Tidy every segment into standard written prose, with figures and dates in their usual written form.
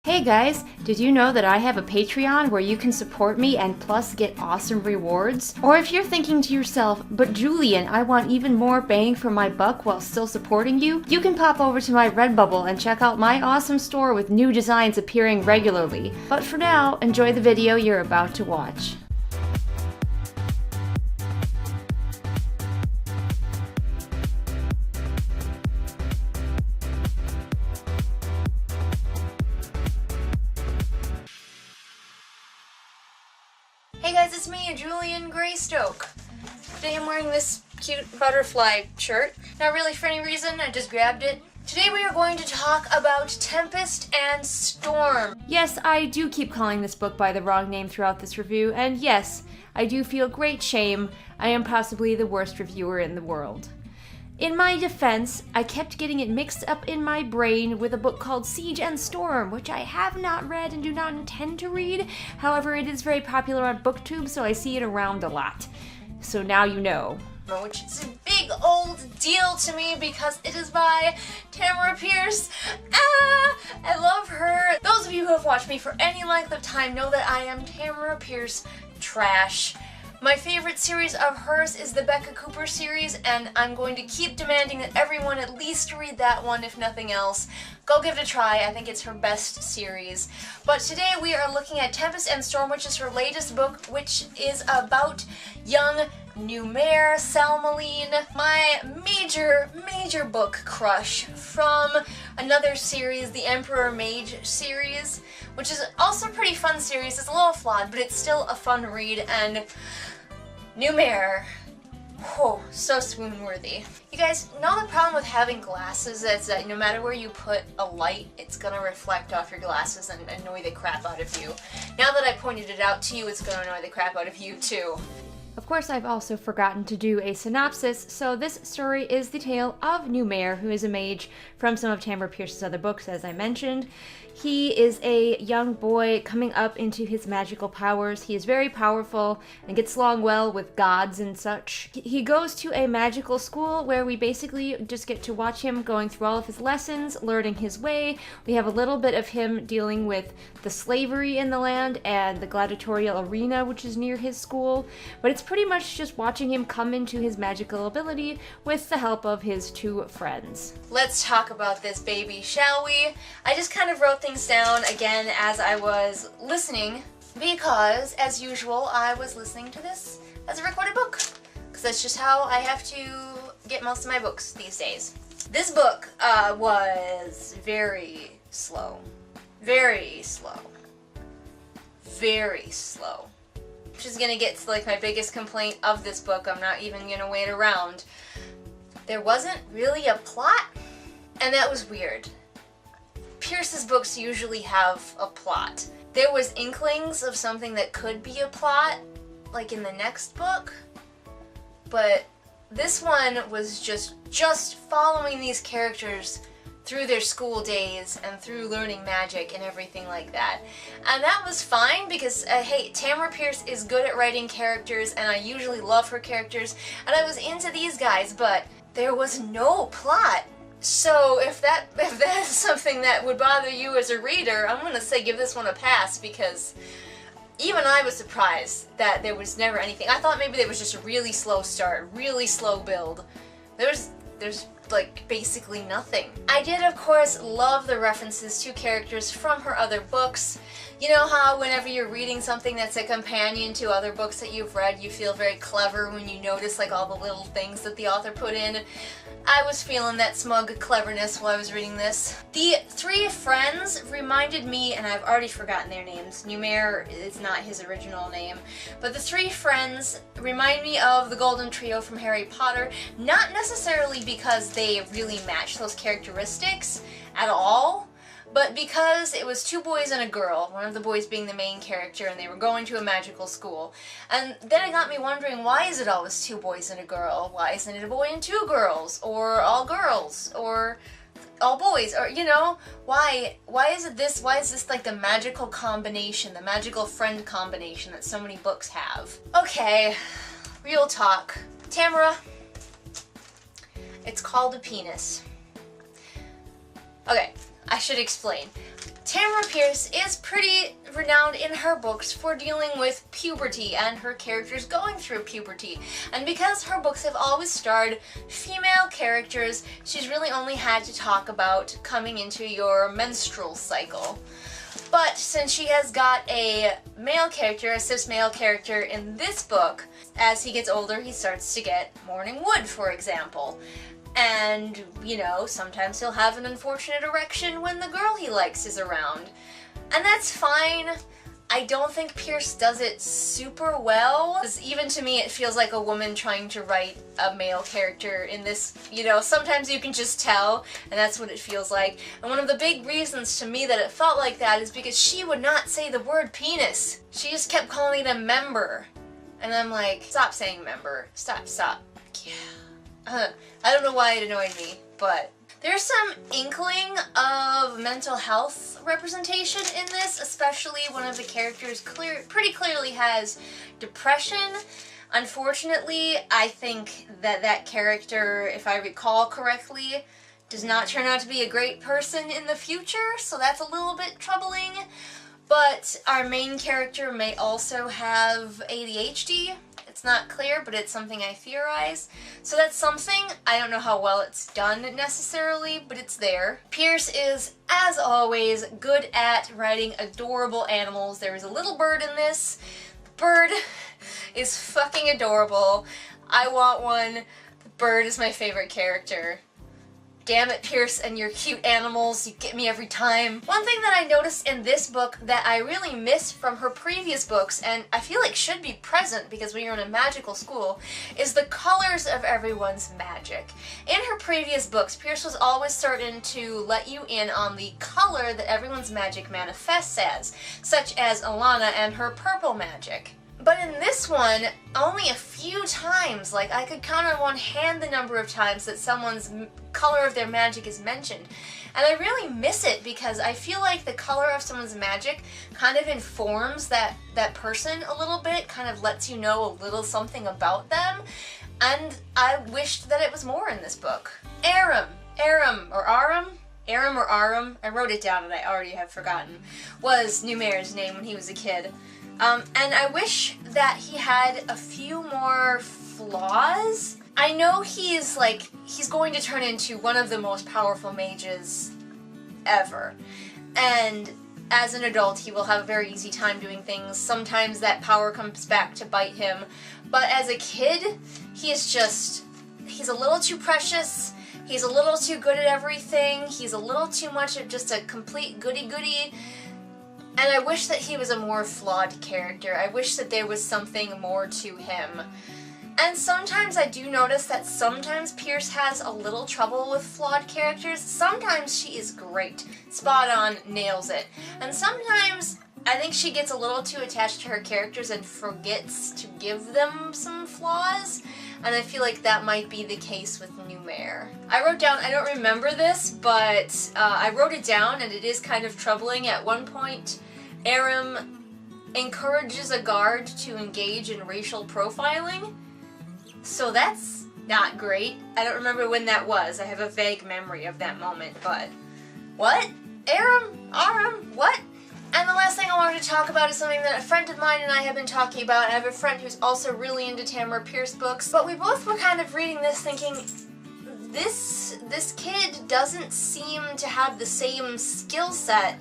Hey guys, did you know that I have a Patreon where you can support me and plus get awesome rewards? Or if you're thinking to yourself, but Julian, I want even more bang for my buck while still supporting you, you can pop over to my Redbubble and check out my awesome store with new designs appearing regularly. But for now, enjoy the video you're about to watch. Hey guys, it's me, Julian Greystoke. Today I'm wearing this cute butterfly shirt. Not really for any reason, I just grabbed it. Today we are going to talk about Tempest and Storm. Yes, I do keep calling this book by the wrong name throughout this review, and yes, I do feel great shame. I am possibly the worst reviewer in the world. In my defense, I kept getting it mixed up in my brain with a book called Siege and Storm, which I have not read and do not intend to read. However, it is very popular on BookTube, so I see it around a lot. So now you know. Which is a big old deal to me because it is by Tamora Pierce. I love her. Those of you who have watched me for any length of time know that I am Tamora Pierce trash. My favorite series of hers is the Becca Cooper series, and I'm going to keep demanding that everyone at least read that one, if nothing else. Go give it a try, I think it's her best series. But today we are looking at Tempest and Storm, which is her latest book, which is about young Numair Salmaline, my major book crush from another series, the Emperor Mage series, which is also a pretty fun series. It's a little flawed, but it's still a fun read, and Numair, oh, so swoon-worthy. You guys know the problem with having glasses is that no matter where you put a light, it's gonna reflect off your glasses and annoy the crap out of you. Now that I pointed it out to you, it's gonna annoy the crap out of you too. Of course, I've also forgotten to do a synopsis, so this story is the tale of Numair, who is a mage from some of Tamora Pierce's other books, as I mentioned. He is a young boy coming up into his magical powers. He is very powerful and gets along well with gods and such. He goes to a magical school where we basically just get to watch him going through all of his lessons, learning his way. We have a little bit of him dealing with the slavery in the land and the gladiatorial arena, which is near his school, but it's pretty much just watching him come into his magical ability with the help of his two friends. Let's talk about this baby, shall we? I just kind of wrote things down again as I was listening because, as usual, I was listening to this as a recorded book because that's just how I have to get most of my books these days. This book was very slow. Very slow. Very slow. Which is gonna get to like my biggest complaint of this book. I'm not even gonna wait around. There wasn't really a plot, and that was weird. Pierce's books usually have a plot. There was inklings of something that could be a plot, like in the next book, but this one was just following these characters through their school days and through learning magic and everything like that. And that was fine because, hey, Tamora Pierce is good at writing characters and I usually love her characters and I was into these guys, but there was no plot. So if that's something that would bother you as a reader, I'm gonna say give this one a pass because even I was surprised that there was never anything. I thought maybe there was just a really slow start, really slow build. There's like basically nothing. I did of course love the references to characters from her other books. You know how whenever you're reading something that's a companion to other books that you've read, you feel very clever when you notice like all the little things that the author put in? I was feeling that smug cleverness while I was reading this. The three friends reminded me, and I've already forgotten their names. Numair is not his original name, but the three friends remind me of the Golden Trio from Harry Potter, not necessarily because they really match those characteristics at all, but because it was two boys and a girl, one of the boys being the main character, and they were going to a magical school. And then it got me wondering, why is it always two boys and a girl? Why isn't it a boy and two girls? Or all girls? Or all boys? Or, you know, why is it this? Why is this like the magical combination, the magical friend combination that so many books have? Okay, real talk. Tamora, it's called a penis. Okay. I should explain. Tamora Pierce is pretty renowned in her books for dealing with puberty and her characters going through puberty. And because her books have always starred female characters, she's really only had to talk about coming into your menstrual cycle. But since she has got a male character, a cis male character in this book, as he gets older he starts to get morning wood, for example. And, you know, sometimes he'll have an unfortunate erection when the girl he likes is around. And that's fine. I don't think Pierce does it super well, because even to me it feels like a woman trying to write a male character in this, you know, sometimes you can just tell, and that's what it feels like. And one of the big reasons to me that it felt like that is because she would not say the word penis. She just kept calling it a member. And I'm like, stop saying member. Stop. Yeah. I don't know why it annoyed me, but there's some inkling of mental health representation in this, especially one of the characters pretty clearly has depression. Unfortunately, I think that character, if I recall correctly, does not turn out to be a great person in the future, so that's a little bit troubling. But our main character may also have ADHD. It's not clear, but it's something I theorize. So that's something. I don't know how well it's done necessarily, but it's there. Pierce is, as always, good at writing adorable animals. There is a little bird in this. The bird is fucking adorable. I want one. The bird is my favorite character. Damn it, Pierce, and your cute animals, you get me every time. One thing that I noticed in this book that I really miss from her previous books, and I feel like should be present because we are in a magical school, is the colors of everyone's magic. In her previous books, Pierce was always starting to let you in on the color that everyone's magic manifests as, such as Alana and her purple magic. But in this one, only a few times, like I could count on one hand the number of times that someone's color of their magic is mentioned. And I really miss it because I feel like the color of someone's magic kind of informs that person a little bit, kind of lets you know a little something about them. And I wished that it was more in this book. Aram, I wrote it down and I already have forgotten, was Numaire's name when he was a kid. And I wish that he had a few more flaws. I know he's going to turn into one of the most powerful mages ever. And as an adult, he will have a very easy time doing things. Sometimes that power comes back to bite him. But as a kid, he's a little too precious. He's a little too good at everything. He's a little too much of just a complete goody-goody. And I wish that he was a more flawed character. I wish that there was something more to him. And sometimes I do notice that sometimes Pierce has a little trouble with flawed characters. Sometimes she is great. Spot on, nails it. And sometimes I think she gets a little too attached to her characters and forgets to give them some flaws. And I feel like that might be the case with Numaire. I wrote down, I don't remember this, but I wrote it down and it is kind of troubling. At one point, Aram encourages a guard to engage in racial profiling. So that's not great. I don't remember when that was. I have a vague memory of that moment, but... What? Aram? What? And the last thing I wanted to talk about is something that a friend of mine and I have been talking about. I have a friend who's also really into Tamora Pierce books, but we both were kind of reading this thinking, this kid doesn't seem to have the same skill set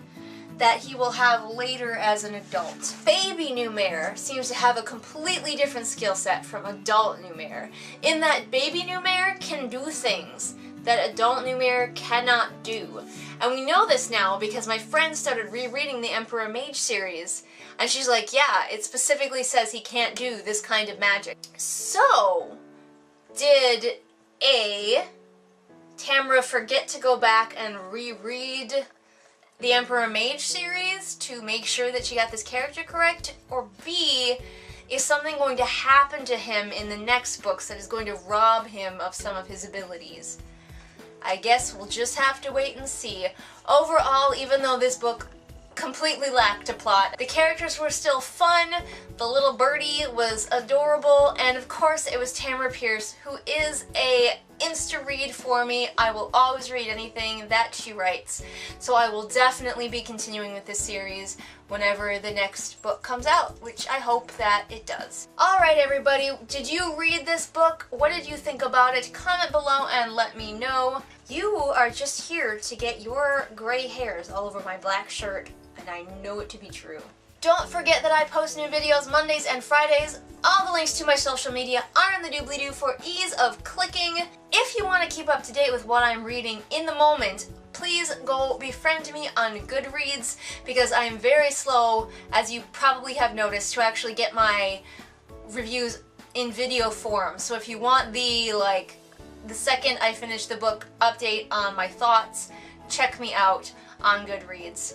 that he will have later as an adult. Baby Numaire seems to have a completely different skill set from adult Numaire, in that baby Numaire can do things that adult Numaire cannot do. And we know this now because my friend started rereading the Emperor Mage series, and she's like, yeah, it specifically says he can't do this kind of magic. So, did Tamora forget to go back and reread the Emperor Mage series to make sure that she got this character correct? Or B, is something going to happen to him in the next books that is going to rob him of some of his abilities? I guess we'll just have to wait and see. Overall, even though this book completely lacked a plot, the characters were still fun, the little birdie was adorable, and of course it was Tamora Pierce, who is a insta-read for me. I will always read anything that she writes. So I will definitely be continuing with this series whenever the next book comes out, which I hope that it does. Alright everybody, did you read this book? What did you think about it? Comment below and let me know. You are just here to get your gray hairs all over my black shirt, and I know it to be true. Don't forget that I post new videos Mondays and Fridays. All the links to my social media are in the doobly-doo for ease of clicking. If you want to keep up to date with what I'm reading in the moment, please go befriend me on Goodreads, because I am very slow, as you probably have noticed, to actually get my reviews in video form. So if you want the second I finish the book update on my thoughts, check me out on Goodreads.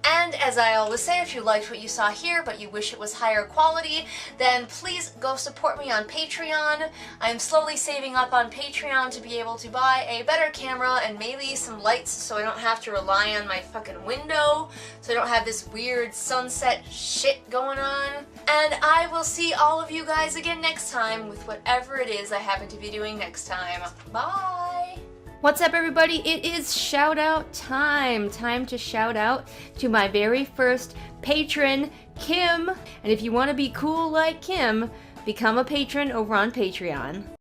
And as I always say, if you liked what you saw here but you wish it was higher quality, then please go support me on Patreon. I'm slowly saving up on Patreon to be able to buy a better camera and maybe some lights so I don't have to rely on my fucking window, so I don't have this weird sunset shit going on. And I will see all of you guys again next time with whatever it is I happen to be doing next time. Bye! What's up everybody? It is shout out time. Time to shout out to my very first patron, Kim. And if you want to be cool like Kim, become a patron over on Patreon.